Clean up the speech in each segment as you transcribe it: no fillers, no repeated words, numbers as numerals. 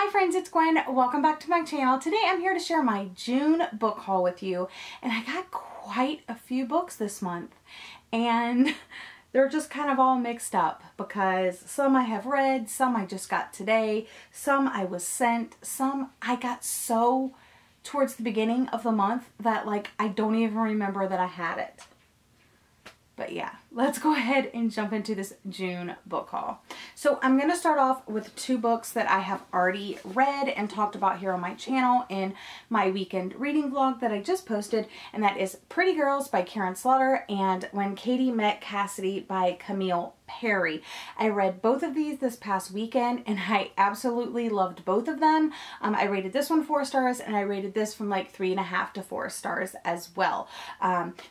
Hi friends, it's Gwen. Welcome back to my channel. Today I'm here to share my June book haul with you, and I got quite a few books this month, and they're just kind of all mixed up because some I have read, some I just got today, some I was sent, some I got so towards the beginning of the month that like I don't even remember that I had it. But yeah, let's go ahead and jump into this June book haul. So I'm going to start off with two books that I have already read and talked about here on my channel in my weekend reading vlog that I just posted. And that is Pretty Girls by Karin and When Katie Met Cassidy by Camille. I read both of these this past weekend and I absolutely loved both of them. I rated this one 4 stars and I rated this from like 3.5 to 4 stars as well.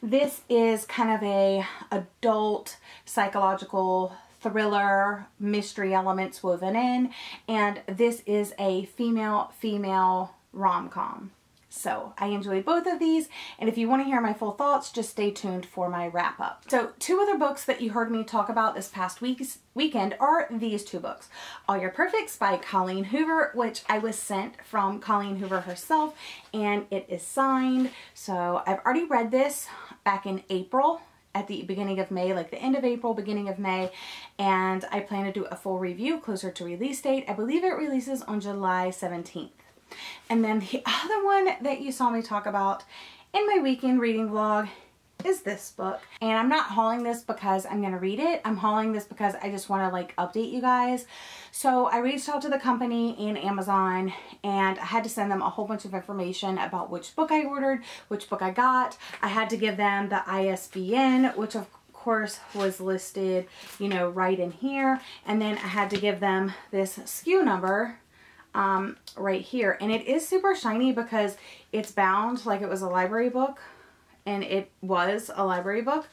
This is kind of a adult psychological thriller mystery elements woven in, and this is a female rom-com. So I enjoyed both of these, and if you want to hear my full thoughts, just stay tuned for my wrap up. So two other books that you heard me talk about this past weekend are these two books. All Your Perfects by Colleen Hoover, which I was sent from Colleen Hoover herself, and it is signed. So I've already read this back in April, at the beginning of May, like the end of April, beginning of May, and I plan to do a full review closer to release date. I believe it releases on July 17th. And then the other one that you saw me talk about in my weekend reading vlog is this book. And I'm not hauling this because I'm going to read it. I'm hauling this because I just want to like update you guys. So I reached out to the company and Amazon, and I had to send them a whole bunch of information about which book I ordered, which book I got. I had to give them the ISBN, which of course was listed, you know, right in here. And then I had to give them this SKU number right here, and it is super shiny because it's bound like it was a library book, and it was a library book.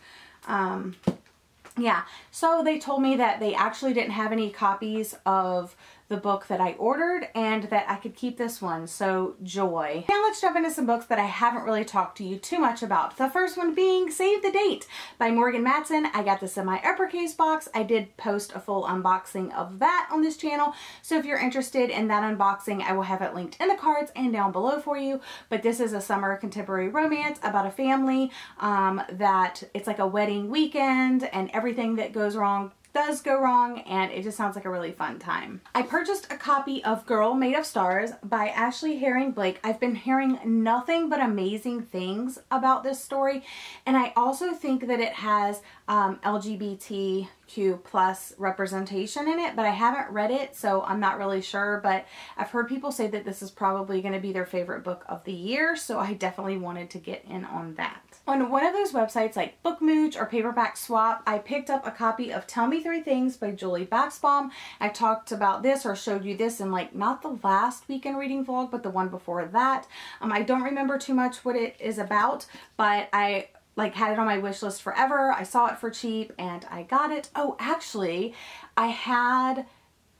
Yeah, so they told me that they actually didn't have any copies of the book that I ordered and that I could keep this one, so joy. Now let's jump into some books that I haven't really talked to you too much about. The first one being Save the Date by Matson. I got this in my uppercase box. I did post a full unboxing of that on this channel, so if you're interested in that unboxing, I will have it linked in the cards and down below for you. But this is a summer contemporary romance about a family that it's like a wedding weekend, and everything that goes wrong does go wrong, and it just sounds like a really fun time. I purchased a copy of Girl Made of Stars by Ashley Herring Blake. I've been hearing nothing but amazing things about this story, and I also think that it has LGBTQ plus representation in it, but I haven't read it, so I'm not really sure. But I've heard people say that this is probably going to be their favorite book of the year, so I definitely wanted to get in on that. On one of those websites like Bookmooch or Paperback Swap, I picked up a copy of Tell Me 3 Things by Julie Baxbaum. I talked about this or showed you this in like not the last weekend reading vlog, but the one before that. I don't remember too much what it is about, but I like had it on my wish list forever. I saw it for cheap and I got it. Oh, actually, I had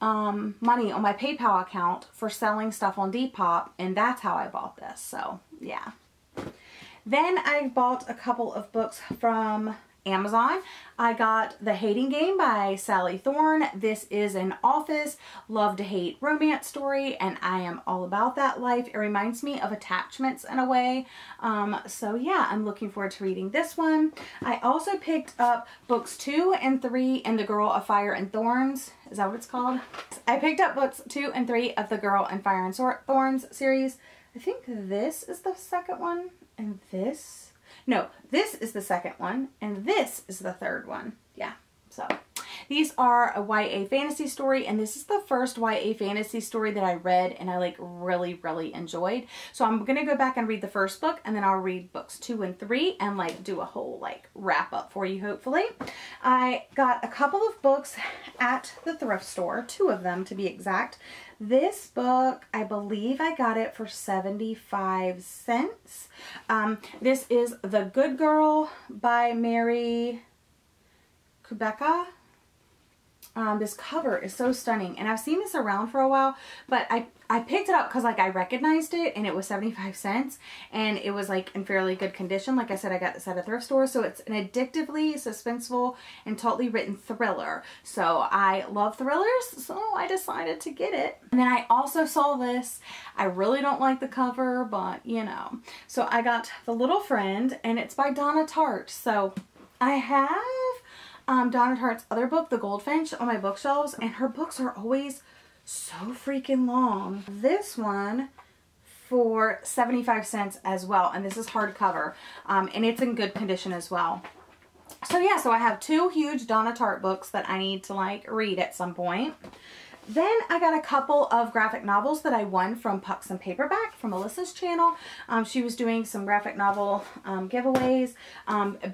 money on my PayPal account for selling stuff on Depop, and that's how I bought this. So yeah. Then I bought a couple of books from Amazon. I got The Hating Game by Sally Thorne. This is an office love to hate romance story, and I am all about that life. It reminds me of Attachments in a way. So yeah, I'm looking forward to reading this one. I also picked up books 2 and 3 in The Girl of Fire and Thorns. Is that what it's called? I picked up books 2 and 3 of the Girl and Fire and Thorns series. I think this is the second one, and this is the second one, and this is the third one. Yeah, so these are a YA fantasy story, and this is the first YA fantasy story that I read and I like really enjoyed. So I'm gonna go back and read the first book, and then I'll read books 2 and 3 and like do a whole like wrap up for you hopefully. I got a couple of books at the thrift store, 2 of them to be exact. This book, I believe I got it for 75 cents. This is The Good Girl by Mary Kubeka. This cover is so stunning, and I've seen this around for a while, but I picked it up because like I recognized it, and it was 75 cents, and it was like in fairly good condition. Like I said, I got this at a thrift store, so it's an addictively suspenseful and tautly written thriller. So I love thrillers, so I decided to get it. And then I also saw this. I really don't like the cover, but you know. So I got The Little Friend, and it's by Donna Tartt. So I have Donna Tartt's other book, The Goldfinch, on my bookshelves, and her books are always so freaking long. This one for 75 cents as well, and this is hardcover, and it's in good condition as well. So yeah, so I have two huge Donna Tartt books that I need to like read at some point. Then I got a couple of graphic novels that I won from Pucks and Paperback from Melissa's channel. She was doing some graphic novel giveaways.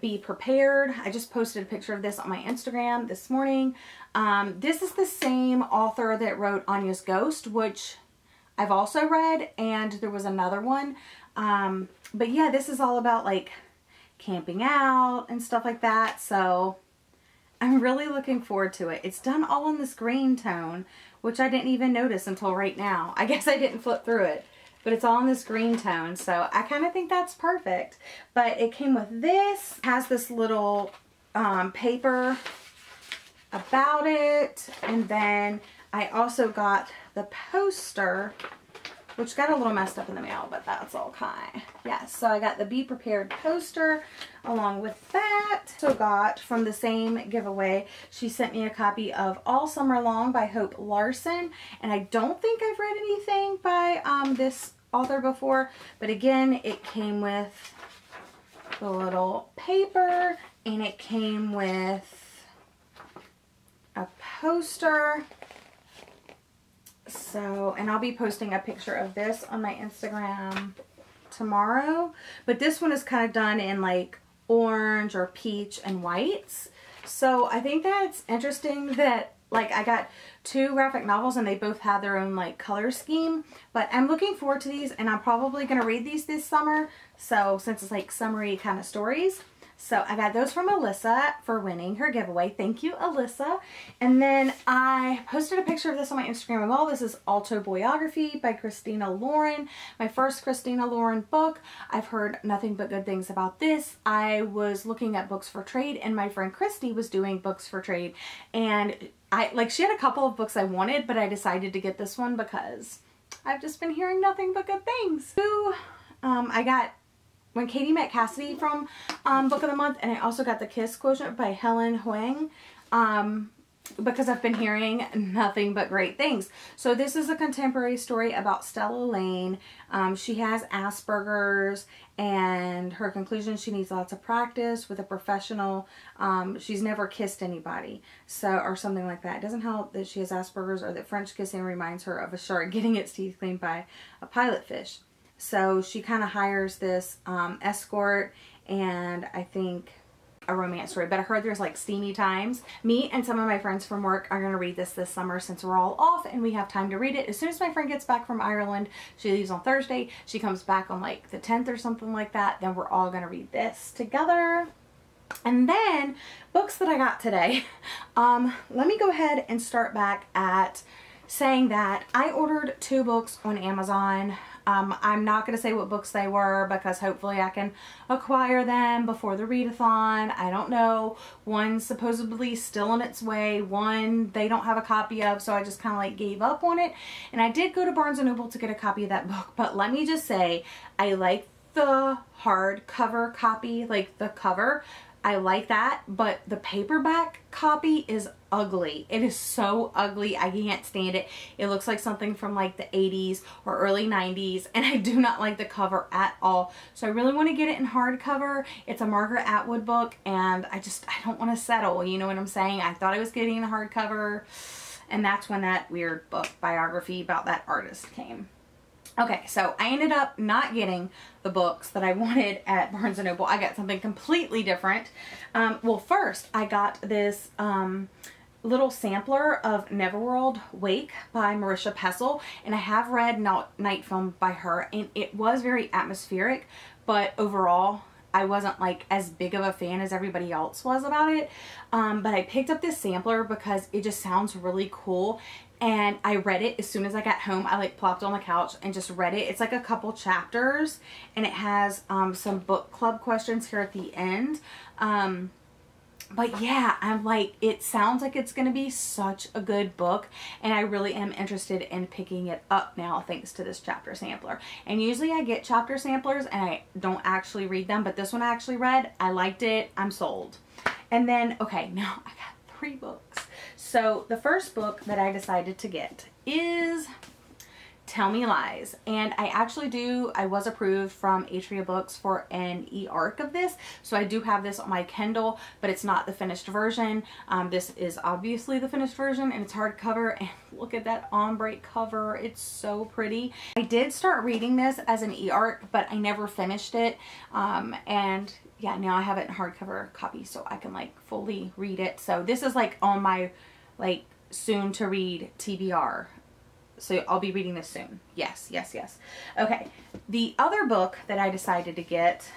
Be prepared. I just posted a picture of this on my Instagram this morning. This is the same author that wrote Anya's Ghost, which I've also read, and there was another one. But yeah, this is all about like camping out and stuff like that. So I'm really looking forward to it. It's done all in this green tone, which I didn't even notice until right now. I guess I didn't flip through it, but it's all in this green tone. So I kind of think that's perfect. But it came with this, has this little paper about it. And then I also got the poster, which got a little messed up in the mail, but that's okay. Yes, so I got the Be Prepared poster along with that. So got from the same giveaway, she sent me a copy of All Summer Long by Hope Larson. And I don't think I've read anything by this author before, but again, it came with the little paper, and it came with a poster. So, and I'll be posting a picture of this on my Instagram tomorrow. But this one is kind of done in like orange or peach and whites. So I think that's interesting that like I got two graphic novels and they both have their own like color scheme. But I'm looking forward to these, and I'm probably going to read these this summer. So since it's like summery kind of stories. So I got those from Alyssa for winning her giveaway. Thank you, Alyssa. And then I posted a picture of this on my Instagram as well. This is Autobiography by Christina Lauren. My first Christina Lauren book. I've heard nothing but good things about this. I was looking at books for trade, and my friend Christy was doing books for trade. And she had a couple of books I wanted, but I decided to get this one because I've just been hearing nothing but good things. I got When Katie Met Cassidy from Book of the Month, and I also got The Kiss Quotient by Helen Huang because I've been hearing nothing but great things. So this is a contemporary story about Stella Lane. She has Asperger's, and her conclusion, she needs lots of practice with a professional. She's never kissed anybody, or something like that. It doesn't help that she has Asperger's or that French kissing reminds her of a shark getting its teeth cleaned by a pilot fish. So she kind of hires this escort, and I think a romance story. But I heard there's like steamy times. Me and some of my friends from work are going to read this summer since we're all off and we have time to read it. As soon as my friend gets back from Ireland, she leaves on Thursday. She comes back on like the 10th or something like that. Then we're all going to read this together. And then books that I got today. Let me go ahead and start back at saying that I ordered 2 books on Amazon. I'm not going to say what books they were because hopefully I can acquire them before the readathon. I don't know. One's supposedly still on its way. One they don't have a copy of, so I just kind of like gave up on it. And I did go to Barnes & Noble to get a copy of that book, but let me just say I like the hardcover copy, like the cover. I like that, but the paperback copy is ugly. It is so ugly. I can't stand it. It looks like something from like the 80s or early 90s, and I do not like the cover at all. So I really want to get it in hardcover. It's a Margaret Atwood book, and I don't want to settle. You know what I'm saying? I thought I was getting the hardcover, and that's when that weird book biography about that artist came. Okay, so I ended up not getting the books that I wanted at Barnes & Noble. I got something completely different. Well, first I got this little sampler of Neverworld Wake by Marisha Pessl, and I have read Night Film by her, and it was very atmospheric, but overall I wasn't like as big of a fan as everybody else was about it. But I picked up this sampler because it just sounds really cool. And I read it as soon as I got home. I like plopped on the couch and just read it. It's like a couple chapters, and it has some book club questions here at the end. But yeah, I'm like, it sounds like it's going to be such a good book, and I really am interested in picking it up now thanks to this chapter sampler. And usually I get chapter samplers and I don't actually read them, but this one I actually read. I liked it. I'm sold. And then, okay, now I got 3 books. So the first book that I decided to get is Tell Me Lies, and I was approved from Atria Books for an e-arc of this, so I do have this on my Kindle, but it's not the finished version. This is obviously the finished version, and it's hardcover, and look at that ombre cover. It's so pretty. I did start reading this as an e-arc, but I never finished it, and yeah, now I have it in hardcover copy so I can like fully read it. So this is like on my like soon to read TBR. So I'll be reading this soon. Yes, yes, yes. Okay. The other book that I decided to get,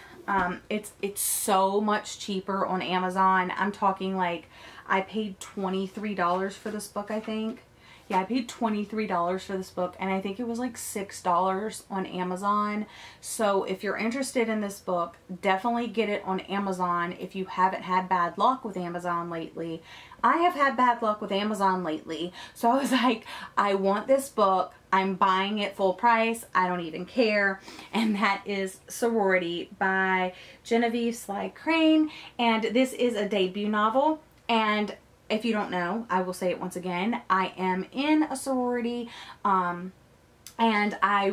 it's so much cheaper on Amazon. I'm talking like I paid $23 for this book, I think. Yeah, I paid $23 for this book, and I think it was like $6 on Amazon. So if you're interested in this book, definitely get it on Amazon if you haven't had bad luck with Amazon lately. I have had bad luck with Amazon lately, so I was like, I want this book. I'm buying it full price. I don't even care. And that is Sorority by Genevieve Sly Crane, and this is a debut novel. And if you don't know, I will say it once again. I am in a sorority, and I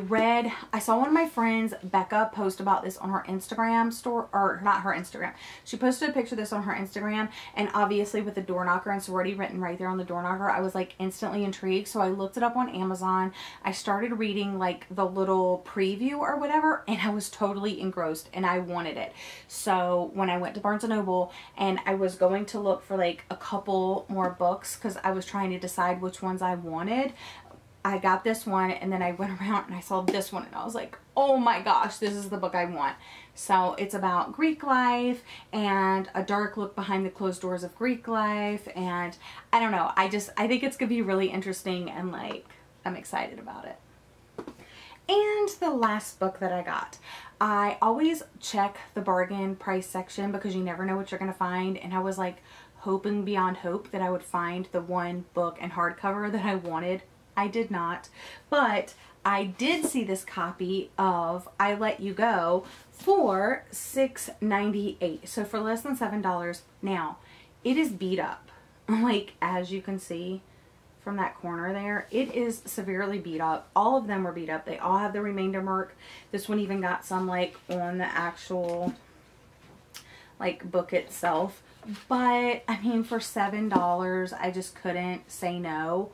saw one of my friends, Becca, post about this on her Instagram store, or not her Instagram. She posted a picture of this on her Instagram, and obviously with the door knocker and sorority written right there on the door knocker, I was like instantly intrigued. So I looked it up on Amazon. I started reading like the little preview or whatever, and I was totally engrossed and I wanted it. So when I went to Barnes & Noble and I was going to look for like a couple more books because I was trying to decide which ones I wanted, I got this one, and then I went around and I saw this one, and I was like, oh my gosh, this is the book I want. So it's about Greek life and a dark look behind the closed doors of Greek life, and I don't know, I think it's gonna be really interesting, and like I'm excited about it. And the last book that I got, I always check the bargain price section because you never know what you're gonna find, and I was like hoping beyond hope that I would find the one book and hardcover that I wanted. I did not, but I did see this copy of I Let You Go for $6.98, so for less than $7. Now, it is beat up, like as you can see from that corner there, it is severely beat up. All of them were beat up. They all have the remainder mark. This one even got some like on the actual like book itself, but I mean for $7 I just couldn't say no.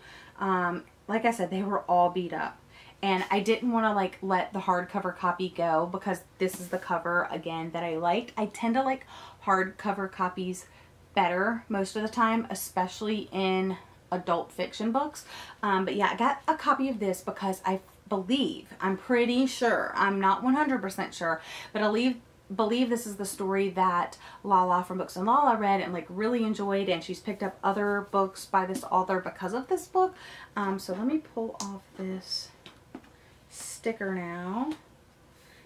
Like I said, they were all beat up, and I didn't want to like let the hardcover copy go because this is the cover again that I liked. I tend to like hardcover copies better most of the time, especially in adult fiction books. But yeah, I got a copy of this because I'm pretty sure, I'm not 100% sure, but I believe this is the story that Lala from Books and Lala read and like really enjoyed, and she's picked up other books by this author because of this book. So let me pull off this sticker now.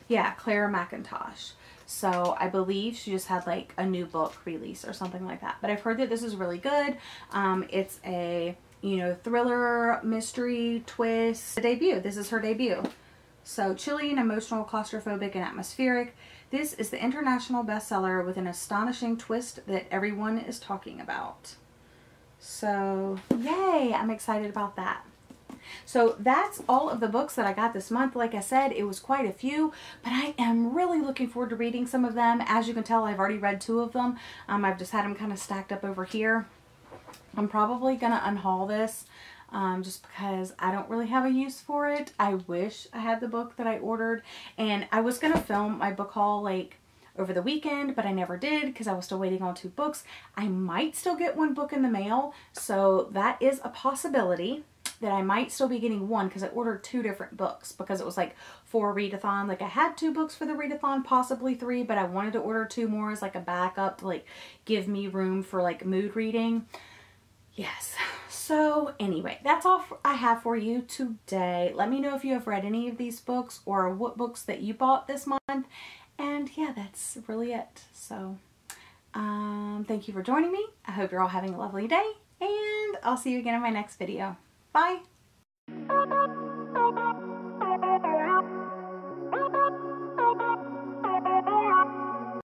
Yeah, Claire Macintosh. So I believe she just had like a new book release or something like that, but I've heard that this is really good. It's a, you know, thriller mystery twist. The debut. This is her debut. So chilly and emotional, claustrophobic and atmospheric. This is the international bestseller with an astonishing twist that everyone is talking about. So yay, I'm excited about that. So that's all of the books that I got this month. Like I said, it was quite a few, but I am really looking forward to reading some of them. As you can tell, I've already read 2 of them. I've just had them kind of stacked up over here. I'm probably going to unhaul this just because I don't really have a use for it. I wish I had the book that I ordered, and I was going to film my book haul like over the weekend, but I never did because I was still waiting on 2 books. I might still get 1 book in the mail, so that is a possibility. that I might still be getting one because I ordered 2 different books because it was like for a readathon. Like I had 2 books for the readathon, possibly 3, but I wanted to order 2 more as like a backup to like give me room for like mood reading. Yes. So anyway, that's all I have for you today. Let me know if you have read any of these books or what books that you bought this month. And yeah, that's really it. So thank you for joining me. I hope you're all having a lovely day, and I'll see you again in my next video. Bye.